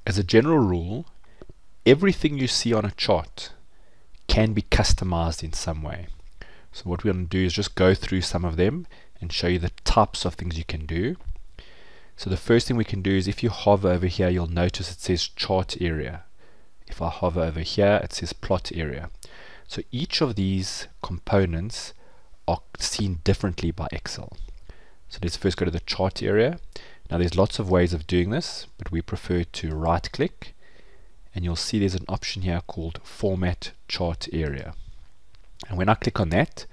As a general rule, everything you see on a chart can be customized in some way. So what we're going to do is just go through some of them and show you the types of things you can do. So the first thing we can do is, if you hover over here, you'll notice it says chart area. If I hover over here, it says plot area. So each of these components are seen differently by Excel. So let's first go to the chart area. Now there's lots of ways of doing this, but we prefer to right click, and you'll see there's an option here called Format Chart Area. And when I click on that,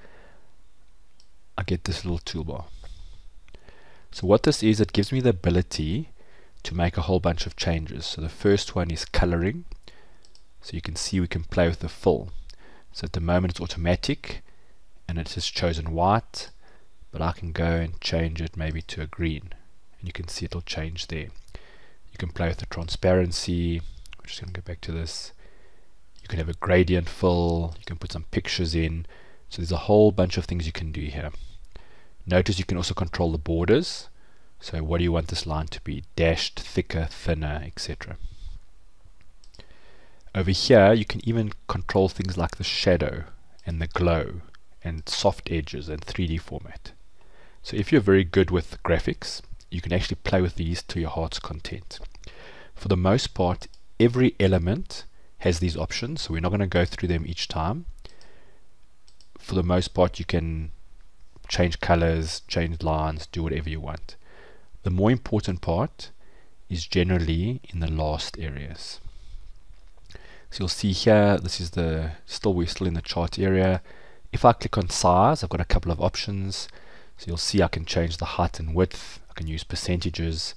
I get this little toolbar. So what this is, it gives me the ability to make a whole bunch of changes. So the first one is coloring. So you can see we can play with the fill. So at the moment it's automatic and it has chosen white, but I can go and change it maybe to a green, and you can see it'll change there. You can play with the transparency. We're just going to go back to this. You can have a gradient fill, you can put some pictures in. So there's a whole bunch of things you can do here. Notice you can also control the borders. So what do you want this line to be? Dashed, thicker, thinner, etc. Over here you can even control things like the shadow and the glow and soft edges and 3D format. So if you're very good with graphics, you can actually play with these to your heart's content. For the most part, every element has these options, so we're not going to go through them each time. For the most part, you can change colors, change lines, do whatever you want. The more important part is generally in the last areas. So you'll see here, this is we're still in the chart area. If I click on size, I've got a couple of options. So you'll see I can change the height and width, I can use percentages,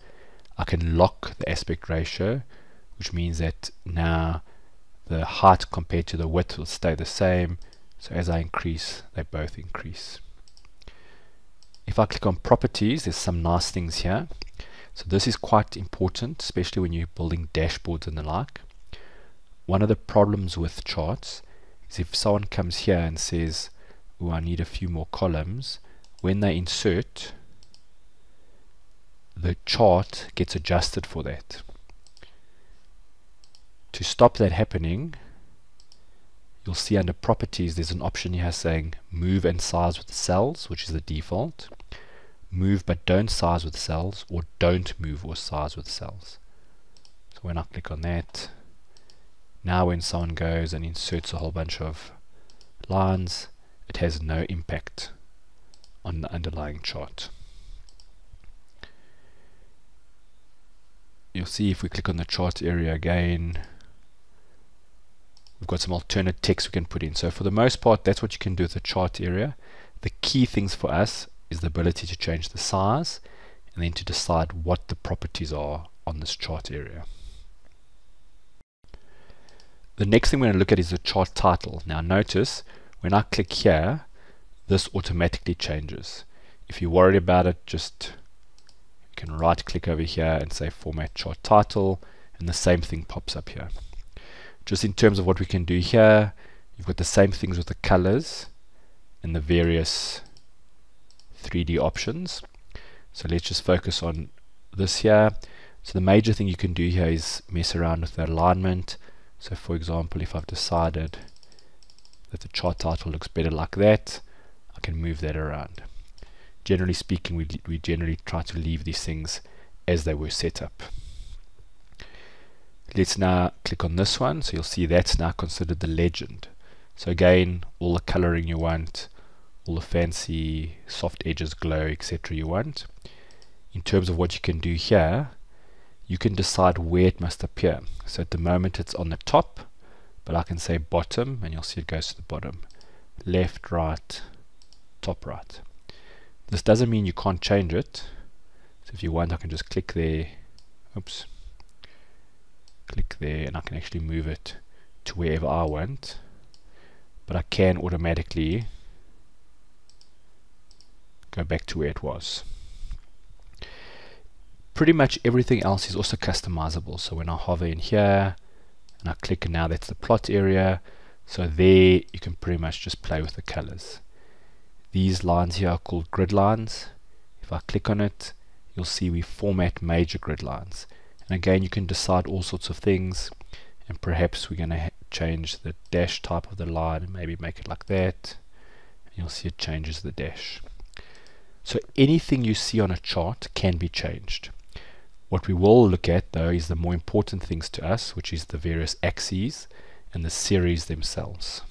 I can lock the aspect ratio, which means that now the height compared to the width will stay the same. So as I increase, they both increase. If I click on properties, there's some nice things here. So this is quite important, especially when you're building dashboards and the like. One of the problems with charts is if someone comes here and says, oh, I need a few more columns, when they insert, the chart gets adjusted for that. To stop that happening, you'll see under properties there's an option here saying move and size with cells, which is the default, move but don't size with cells, or don't move or size with cells. So when I click on that, now when someone goes and inserts a whole bunch of lines, it has no impact on the underlying chart. You'll see if we click on the chart area again, we've got some alternate text we can put in. So for the most part, that's what you can do with the chart area. The key things for us is the ability to change the size and then to decide what the properties are on this chart area. The next thing we're going to look at is the chart title. Now notice when I click here, this automatically changes. If you're worried about it, just you can right click over here and say format chart title, and the same thing pops up here. Just in terms of what we can do here, you've got the same things with the colors and the various 3D options. So let's just focus on this here. So the major thing you can do here is mess around with the alignment. So for example, if I've decided that the chart title looks better like that, I can move that around. Generally speaking, we generally try to leave these things as they were set up. Let's now click on this one. So you'll see that's now considered the legend. So again, all the coloring you want, all the fancy soft edges, glow, etc. you want. In terms of what you can do here, you can decide where it must appear. So at the moment it's on the top, but I can say bottom, and you'll see it goes to the bottom. Left, right, top, right. This doesn't mean you can't change it. So if you want, I can just click there. Oops. Click there, and I can actually move it to wherever I want. But I can automatically go back to where it was. Pretty much everything else is also customizable. So when I hover in here and I click, and now that's the plot area. So there you can pretty much just play with the colors. These lines here are called grid lines. If I click on it, you'll see we format major grid lines, And again, you can decide all sorts of things, and perhaps we're going to change the dash type of the line and maybe make it like that. And you'll see it changes the dash. So anything you see on a chart can be changed. What we will look at though is the more important things to us, which is the various axes and the series themselves.